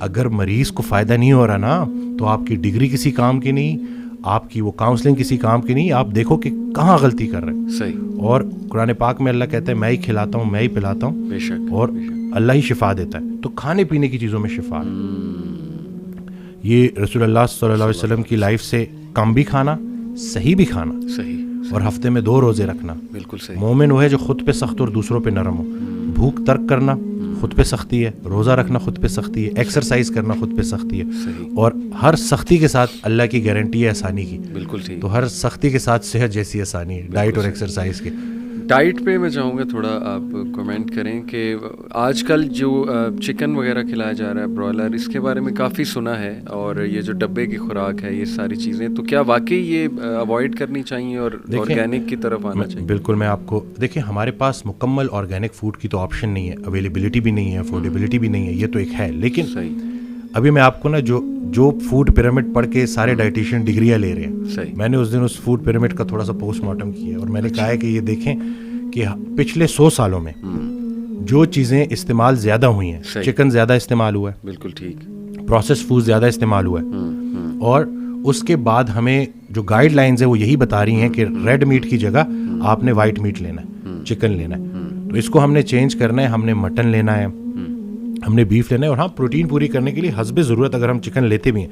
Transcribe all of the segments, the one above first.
अगर मरीज को फ़ायदा नहीं हो रहा ना, तो आपकी डिग्री किसी काम की नहीं, आपकी वो काउंसलिंग किसी काम की नहीं। आप देखो कि कहाँ गलती कर रहे हैं। सही। और कुरान पाक में अल्लाह कहता है मैं ही खिलाता हूँ, मैं ही पिलाता हूँ, बेशक, और अल्लाह ही शिफा देता है। तो खाने पीने की चीज़ों में शिफा है। ये रसूलुल्लाह सल्लल्लाहु अलैहि वसल्लम की लाइफ से कम भी खाना, सही भी खाना, सही। और हफ्ते में 2 रोज़े रखना। बिल्कुल सही। मोमिन वो है जो खुद पे सख्त और दूसरों पे नरम हो। भूख तर्क करना खुद पे सख्ती है, रोज़ा रखना खुद पे सख्ती है, एक्सरसाइज करना खुद पे सख्ती है। सही। और हर सख्ती के साथ अल्लाह की गारंटी है आसानी की। बिल्कुल ठीक। तो हर सख्ती के साथ सेहत जैसी आसानी है, डाइट और एक्सरसाइज के। डाइट पे मैं चाहूँगा थोड़ा आप कमेंट करें कि आजकल जो चिकन वगैरह खिलाया जा रहा है, ब्रॉयलर, इसके बारे में काफ़ी सुना है, और ये जो डब्बे की खुराक है, ये सारी चीज़ें, तो क्या वाकई ये अवॉइड करनी चाहिए और ऑर्गेनिक की तरफ आना चाहिए? बिल्कुल। मैं आपको देखिए, हमारे पास मुकम्मल ऑर्गेनिक फूड की तो ऑप्शन नहीं है, अवेलेबिलिटी भी नहीं है, अफोर्डेबिलिटी भी नहीं है, ये तो एक है। लेकिन सही। अभी मैं आपको ना जो फूड पिरामिड पढ़ के सारे डाइटिशियन डिग्रियाँ ले रहे हैं, सही। मैंने उस दिन उस फूड पिरामिड का थोड़ा सा पोस्टमार्टम किया, और मैंने कहा है कि ये देखें कि पिछले 100 सालों में जो चीज़ें इस्तेमाल ज़्यादा हुई हैं, चिकन ज़्यादा इस्तेमाल हुआ है, बिल्कुल ठीक, प्रोसेस फूड ज़्यादा इस्तेमाल हुआ है, और उसके बाद हमें जो गाइडलाइंस है वो यही बता रही हैं कि रेड मीट की जगह आपने वाइट मीट लेना है, चिकन लेना है। तो इसको हमने चेंज करना है, हमने मटन लेना है, हमने बीफ लेना है। और हाँ, प्रोटीन पूरी करने के लिए हस्बे ज़रूरत अगर हम चिकन लेते भी हैं,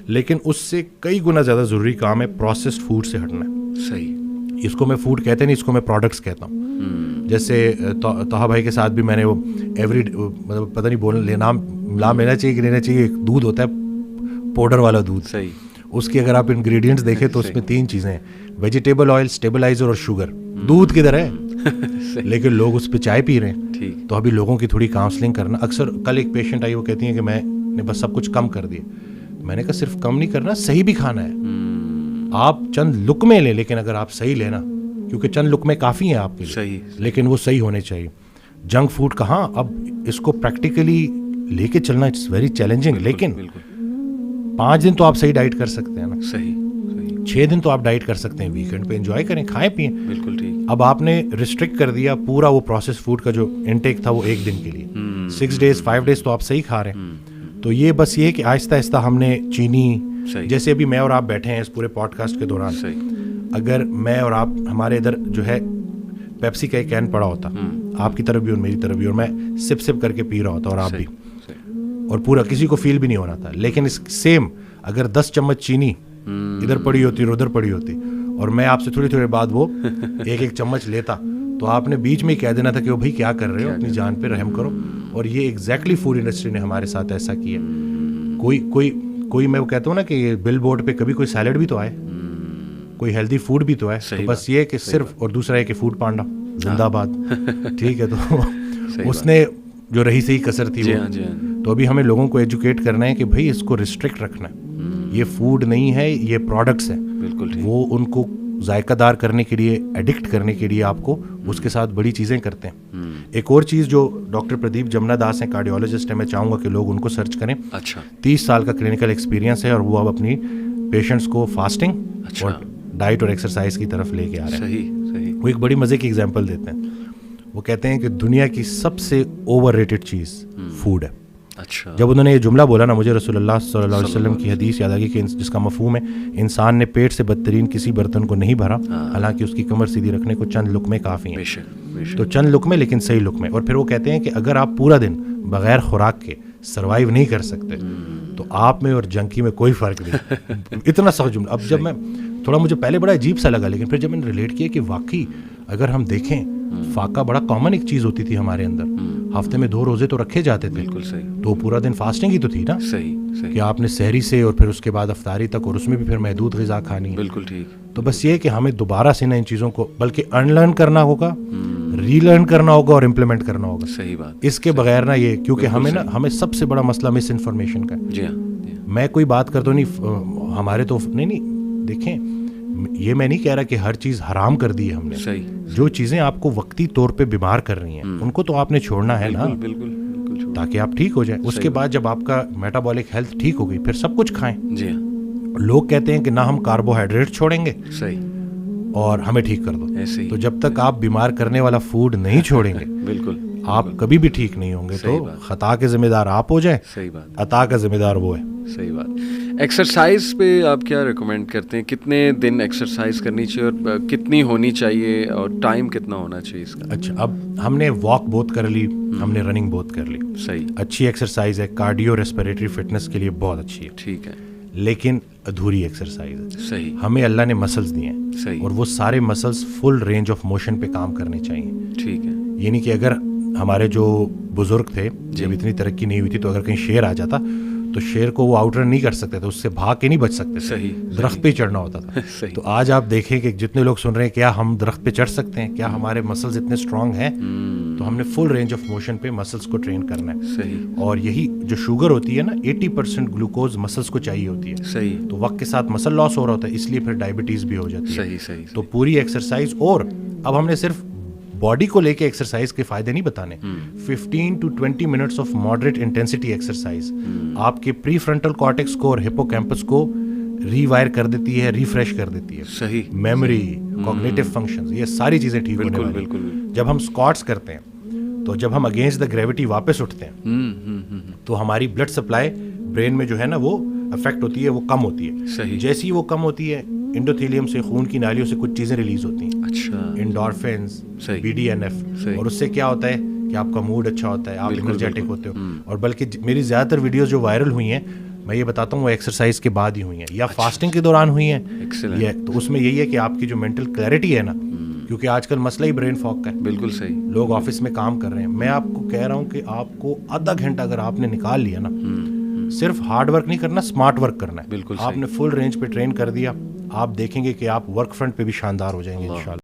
लेकिन उससे कई गुना ज़्यादा ज़रूरी काम है प्रोसेस्ड फूड से हटना है। सही। इसको मैं फूड कहते नहीं, इसको मैं प्रोडक्ट्स कहता हूँ। जैसे तोहा भाई के साथ भी मैंने वो मतलब पता नहीं नाम लेना चाहिए कि लेना चाहिए, एक दूध होता है पाउडर वाला दूध। सही। उसकी अगर आप इंग्रेडिएंट्स देखें तो उसमें 3 चीज़ें हैं, वेजिटेबल ऑयल, स्टेबलाइजर और शुगर। दूध किधर है? लेकिन लोग उस पर चाय पी रहे हैं। ठीक। तो अभी लोगों की थोड़ी काउंसलिंग करना। अक्सर कल एक पेशेंट आई, वो कहती है कि मैंने बस सब कुछ कम कर दिया। मैंने कहा सिर्फ कम नहीं करना, सही भी खाना है। आप चंद लुकमे लें, लेकिन अगर आप सही लेना, क्योंकि चंद लुकमे काफ़ी हैं आपके लिए, सही। लेकिन वो सही होने चाहिए। जंक फूड कहाँ, अब इसको प्रैक्टिकली लेके चलना इट्स वेरी चैलेंजिंग। लेकिन 5 दिन तो आप सही डाइट कर सकते हैं ना। सही। 6 दिन तो आप डाइट कर सकते हैं, वीकेंड पे एंजॉय करें, खाएं पिएं। बिल्कुल ठीक। अब आपने रिस्ट्रिक्ट कर दिया पूरा वो प्रोसेस फूड का जो इनटेक था वो 1 दिन के लिए। 6 डेज 5 डेज तो आप सही खा रहे हैं। तो ये बस ये कि आहिस्ता आहिस्ता हमने चीनी, जैसे अभी मैं और आप बैठे हैं इस पूरे पॉडकास्ट के दौरान, अगर मैं और आप, हमारे इधर जो है पेप्सी का एक कैन पड़ा होता, आपकी तरफ भी और मेरी तरफ भी, और मैं सिप सिप करके पी रहा होता और आप भी, और पूरा किसी को फील भी नहीं होना था। लेकिन इस सेम अगर 10 चम्मच चीनी इधर पड़ी होती और उधर पड़ी होती, और मैं आपसे थोड़ी थोड़ी बाद वो एक चम्मच लेता, तो आपने बीच में ही कह देना था कि वो भाई क्या कर रहे हो, अपनी जान पे रहम करो। और ये एग्जैक्टली फूड इंडस्ट्री ने हमारे साथ ऐसा किया। कोई मैं वो कहता हूँ ना कि बिल बोर्ड पे कभी कोई सैलड भी तो आए, कोई हेल्दी फूड भी तो है। तो बस ये कि सिर्फ, और दूसरा है कि फूड पांडा जिंदाबाद। ठीक है, तो उसने जो रही सही कसर थी वो। तो अभी हमें लोगों को एजुकेट करना है कि भाई इसको रिस्ट्रिक्ट रखना है, ये फूड नहीं है, ये प्रोडक्ट्स हैं। बिल्कुल ठीक। वो उनको जायकादार करने के लिए, एडिक्ट करने के लिए आपको उसके साथ बड़ी चीज़ें करते हैं। एक और चीज़ जो डॉक्टर प्रदीप जमुना दास हैं, कार्डियोलॉजिस्ट हैं, मैं चाहूँगा कि लोग उनको सर्च करें। अच्छा। 30 साल का क्लिनिकल एक्सपीरियंस है, और वो अब अपनी पेशेंट्स को फास्टिंग और डाइट और एक्सरसाइज की तरफ लेके आ रहे हैं। सही। वो एक बड़ी मज़े की एग्जांपल देते हैं। वो कहते हैं कि दुनिया की सबसे ओवररेटेड चीज़ फूड है। अच्छा। जब उन्होंने ये जुमला बोला ना, मुझे रसूलुल्लाह सल्लल्लाहु अलैहि वसल्लम की हदीस याद आ गई कि जिसका मफहूम है, इंसान ने पेट से बदतरीन किसी बर्तन को नहीं भरा, हालांकि उसकी कमर सीधी रखने को चंद लुकमे काफ़ी हैं। बेशक। तो चंद लुकमे, लेकिन सही लुकमे। और फिर वो कहते हैं कि अगर आप पूरा दिन बगैर खुराक के सर्वाइव नहीं कर सकते, तो आप में और जंकी में कोई फ़र्क नहीं। इतना सख्त जुमला। अब जब मैं थोड़ा, मुझे पहले बड़ा अजीब सा लगा, लेकिन फिर जब मैंने रिलेट किया कि वाकई अगर हम देखें, फाका बड़ा कॉमन एक चीज़ होती थी हमारे अंदर। हफ्ते में 2 रोज़े तो रखे जाते थे। बिल्कुल सही। तो पूरा दिन फास्टिंग ही तो थी ना। सही। कि आपने सहरी से और फिर उसके बाद अफ्तारी तक, और उसमें भी फिर महदूद ग़िज़ा खानी है। बिल्कुल ठीक। तो बस ये कि हमें दोबारा से ना इन चीज़ों को बल्कि अनलर्न करना होगा, रीलर्न करना होगा और इम्प्लीमेंट करना होगा। सही बात। इसके बगैर ना ये, क्योंकि हमें सबसे बड़ा मसला मिस इन्फॉर्मेशन का है। जी हाँ। मैं कोई बात करता नहीं, हमारे तो नहीं, देखें, ये मैं नहीं कह रहा कि हर चीज़ हराम कर दी है हमने। सही। जो चीज़ें आपको वक्ती तौर पे बीमार कर रही हैं, उनको तो आपने छोड़ना है ना, बिल्कुल ताकि आप ठीक हो जाए। उसके बाद जब आपका मेटाबॉलिक हेल्थ ठीक हो गई, फिर सब कुछ खाएं। जी हाँ। लोग कहते हैं कि ना हम कार्बोहाइड्रेट छोड़ेंगे, सही, और हमें ठीक कर दो। ऐसे ही। तो जब तक आप बीमार करने वाला फूड नहीं छोड़ेंगे, बिल्कुल, आप कभी भी ठीक नहीं होंगे। तो खता के जिम्मेदार आप हो जाएं, सही बात, अता का जिम्मेदार वो है। सही बात। एक्सरसाइज पे आप क्या रिकमेंड करते हैं? कितने दिन एक्सरसाइज करनी चाहिए और कितनी होनी चाहिए और टाइम कितना होना चाहिए इसका? अच्छा, अब हमने वॉक बहुत कर ली, हमने रनिंग बहुत कर ली, सही, अच्छी एक्सरसाइज है, कार्डियो रेस्पिरेटरी फिटनेस के लिए बहुत अच्छी है, ठीक है, लेकिन अधूरी एक्सरसाइज है। सही, हमें अल्लाह ने मसल्स दिए हैं, सही, और वो सारे muscles full range of motion पे काम करने चाहिए। ठीक है, ये नहीं कि अगर हमारे जो बुजुर्ग थे जब इतनी तरक्की नहीं हुई थी, तो अगर कहीं शेर आ जाता तो शेर को वो आउटरन नहीं कर सकते थे, उससे भाग के नहीं बच सकते थे, सही, दरख्त पे चढ़ना होता था। सही। तो आज आप देखें कि जितने लोग सुन रहे हैं, क्या हम दरख्त पे चढ़ सकते हैं? क्या हमारे मसल्स इतने स्ट्रांग हैं? तो हमने फुल रेंज ऑफ मोशन पे मसल्स को ट्रेन करना है। सही, और यही जो शुगर होती है ना, 80% ग्लूकोज मसल्स को चाहिए होती है। सही, तो वक्त के साथ मसल लॉस हो रहा होता है, इसलिए फिर डायबिटीज भी हो जाती है। सही, सही, तो पूरी एक्सरसाइज, और अब हमने सिर्फ बॉडी को लेके एक्सरसाइज के फायदे नहीं बताने। 15 to 20 minutes of moderate intensity exercise आपके प्री फ्रंटल कॉर्टेक्स को और हिपोकैम्पस को रीवायर कर देती है, रिफ्रेश कर देती है। सही, मेमोरी, कॉग्निटिव फंक्शंस, ये सारी चीजें ठीक होने बिल्कुल, वाली हैं। बिल्कुल। जब हम स्क्वाट्स करते हैं, तो जब हम अगेंस्ट द ग्रेविटी वापस उठते हैं, तो हमारी ब्लड सप्लाई ब्रेन में जो है ना, वो अफेक्ट होती है, वो कम होती है। सही, जैसे ही वो कम होती है, एंडोथेलियम से, खून की नालियों से कुछ चीजें रिलीज होती हैं, अच्छा, एंडोर्फिन्स, सही, BDNF, सही। और उससे क्या होता है कि आपका मूड अच्छा होता है, आप बिल्कुल, एनर्जेटिक बिल्कुल। होते हो। और बल्कि मेरी ज़्यादातर वीडियोस जो वायरल हुई हैं, मैं ये बताता हूँ, वो एक्सरसाइज के बाद ही हुई हैं, या फास्टिंग के दौरान हुई हैं। Excellent। ये तो उसमें यही है कि आपकी जो मेंटल क्लैरिटी है ना, क्योंकि आजकल मसला ही ब्रेन फॉग का है, बिल्कुल सही, लोग ऑफिस में काम कर रहे हैं। मैं आपको कह रहा हूँ कि आपको आधा घंटा अगर आपने निकाल लिया ना, सिर्फ हार्ड वर्क नहीं करना, स्मार्ट वर्क करना है। बिल्कुल सही। आपने फुल रेंज पे ट्रेन कर दिया, आप देखेंगे कि आप वर्क फ्रंट पे भी शानदार हो जाएंगे इंशाल्लाह।